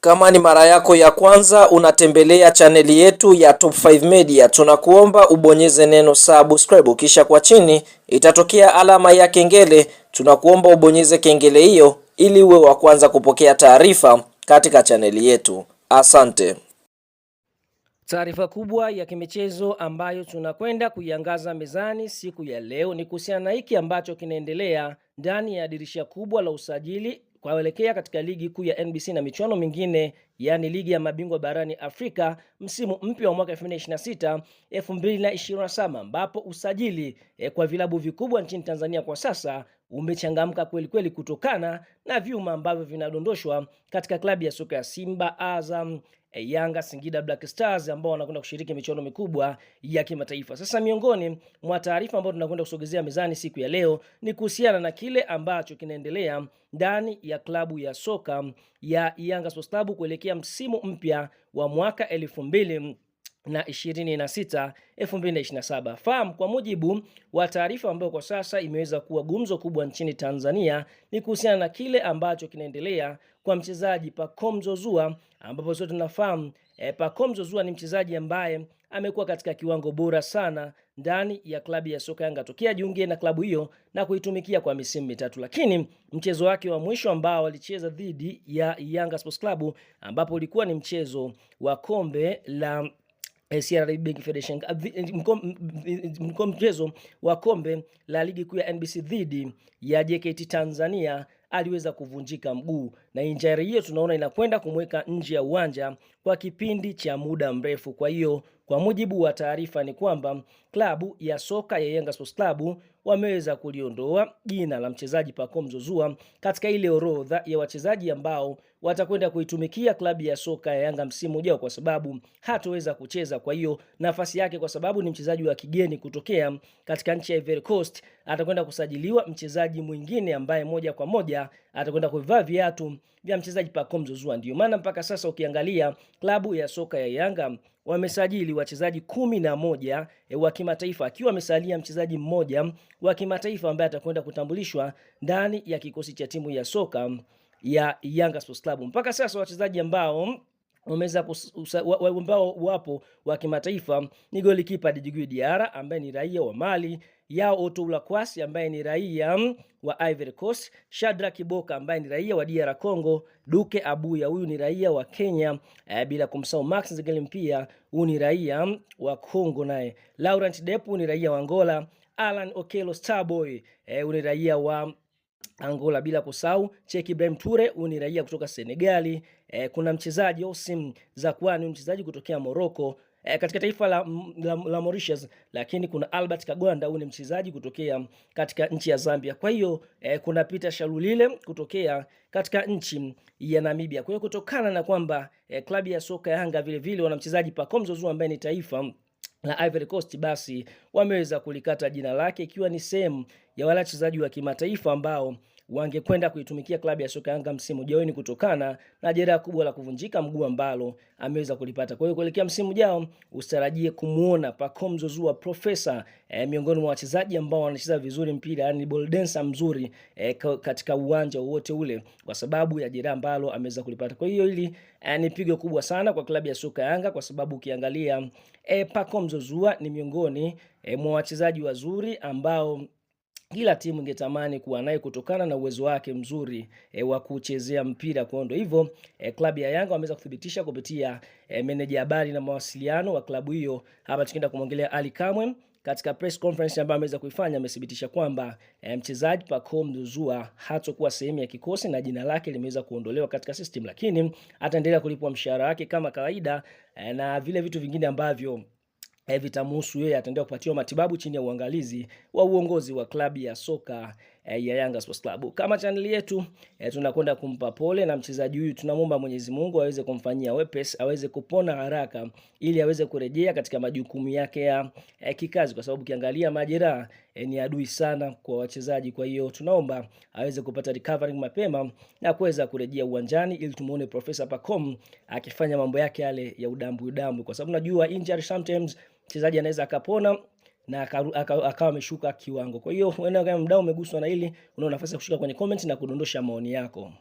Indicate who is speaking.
Speaker 1: Kama ni mara yako ya kwanza unatembelea chaneli yetu ya Top 5 Media, tunakuomba ubonyeze neno subscribe, kisha kwa chini itatokea alama ya kengele. Tunakuomba ubonyeze kengele hiyo ili uwe wa kwanza kupokea taarifa katika chaneli yetu. Asante. Taarifa kubwa ya kimichezo ambayo tunakwenda kuiangaza mezani siku ya leo ni kuhusiana na hiki ambacho kinaendelea ndani ya dirisha kubwa la usajili kuelekea katika ligi kuu ya NBC na michuano mingine, yani ligi ya mabingwa barani Afrika msimu mpya wa mwaka 2026 2027, ambapo usajili kwa vilabu vikubwa nchini Tanzania kwa sasa umechangamka kweli kweli kutokana na vyuma ambavyo vinadondoshwa katika klabu ya soka ya Simba, Azam, Yanga, Singida Black Stars ambao wanakwenda kushiriki michuano mikubwa ya kimataifa. Sasa miongoni mwa taarifa ambazo tunakwenda kusogezea mezani siku ya leo ni kuhusiana na kile ambacho kinaendelea ndani ya klabu ya soka ya Yanga Sports Club kuelekea msimu mpya wa mwaka 2026-2027. Fahamu kwa mujibu wa taarifa ambayo kwa sasa imeweza kuwa gumzo kubwa nchini Tanzania ni kuhusiana na kile ambacho kinaendelea kwa mchezaji Pacome Zouzoua, ambapo sote tunafahamu Pacome Zouzoua ni mchezaji ambaye amekuwa katika kiwango bora sana ndani ya klabu ya soka Yanga tokea jiunge na klabu hiyo na kuitumikia kwa misimu mitatu, lakini mchezo wake wa mwisho ambao alicheza dhidi ya Yanga Sports Club, ambapo ulikuwa ni mchezo wa kombe la CRDB Bank Federation, mchezo wa kombe la ligi kuu ya NBC dhidi ya JKT Tanzania, aliweza kuvunjika mguu na injury hiyo tunaona inakwenda kumweka nje ya uwanja kwa kipindi cha muda mrefu. Kwa hiyo kwa mujibu wa taarifa ni kwamba klabu ya soka ya Yanga Sports Club wameweza kuliondoa jina la mchezaji Pacome Zouzoua katika ile orodha ya wachezaji ambao watakwenda kuitumikia klabu ya soka ya Yanga msimu ujao, kwa sababu hataweza kucheza. Kwa hiyo nafasi yake, kwa sababu ni mchezaji wa kigeni kutokea katika nchi ya Ivory Coast, atakwenda kusajiliwa mchezaji mwingine ambaye moja kwa moja atakwenda kuvaa viatu vya mchezaji Pacome Zouzoua. Ndio maana mpaka sasa ukiangalia klabu ya soka ya Yanga wamesajili wachezaji 11 wa kimataifa, akiwa amesalia mchezaji mmoja wa kimataifa ambaye atakwenda kutambulishwa ndani ya kikosi cha timu ya soka ya Yanga Sports Club. Mpaka sasa wachezaji ambao ambao wapo wa kimataifa ni golikipa Djigui Diarra ambaye ni raia wa Mali, Yao Otoula Kwasi ambaye ni raia wa Ivory Coast, Shadrack Kiboka ambaye ni raia wa DR Congo, Duke Abuya huyu ni raia wa Kenya, bila kumsahau Max Nzengeli pia huyu ni raia wa Congo, naye Laurent Depu ni raia wa Angola, Alan Okello Starboy huyu ni raia wa Angola, bila kusahau Cheikh Ibrahim Toure huyu ni raia kutoka Senegali. Kuna mchezaji Osim Zakwani mchezaji kutokea Morocco katika taifa la Mauritius, lakini kuna Albert Kagwanda huyu ni mchezaji kutokea katika nchi ya Zambia. Kwa hiyo kuna Peter Shalulile kutokea katika nchi ya Namibia. Kwa hiyo kutokana na kwamba klabu ya soka ya Yanga vile vile wana mchezaji Pacome Zouzoua ambaye ni taifa la Ivory Coast, basi wameweza kulikata jina lake ikiwa ni sehemu ya wale wachezaji wa kimataifa ambao wangekwenda kuitumikia klabu ya soka Yanga msimu ujao, ni kutokana na jeraha kubwa la kuvunjika mguu ambalo ameweza kulipata. Kwa hiyo kuelekea msimu ujao usitarajie kumuona Pacome Zouzoua profesa miongoni mwa wachezaji ambao wanacheza vizuri mpira, yani ball dancer mzuri katika uwanja wote ule, kwa sababu ya jeraha ambalo ameweza kulipata. Kwa hiyo hili ni pigo kubwa sana kwa klabu ya soka Yanga, kwa sababu ukiangalia Pacome Zouzoua ni miongoni mwa wachezaji wazuri ambao kila timu ingetamani kuwa naye kutokana na uwezo wake mzuri wa kuchezea mpira. Kwa hiyo hivyo klabu ya Yanga wameweza kuthibitisha kupitia meneja habari na mawasiliano wa klabu hiyo, hapa tukienda kumwongelea Ali Kamwe, katika press conference ambayo ameweza kuifanya, amethibitisha kwamba mchezaji Pacome Zouzoua hatakuwa sehemu ya kikosi na jina lake limeweza kuondolewa katika system, lakini ataendelea kulipwa mshahara wake kama kawaida na vile vitu vingine ambavyo vitamhusu yeye. Ataendelea kupatiwa matibabu chini ya uangalizi wa uongozi wa klabu ya soka ya Yanga Sports Club. Kama channel yetu tunakwenda kumpa pole na mchezaji huyu, tunamwomba Mwenyezi Mungu aweze kumfanyia wepesi, aweze kupona haraka ili aweze kurejea katika majukumu yake ya kikazi, kwa sababu ukiangalia majeraha ni adui sana kwa wachezaji. Kwa hiyo tunaomba aweze kupata recovery mapema na kuweza kurejea uwanjani ili tumuone Profesa Pacome akifanya mambo yake yale ya udambu, kwa sababu najua injury sometimes mchezaji anaweza akapona na akawa ameshuka kiwango. Kwa hiyo wewe kama mdau umeguswa na hili, una nafasi ya kushuka kwenye comment na kudondosha maoni yako.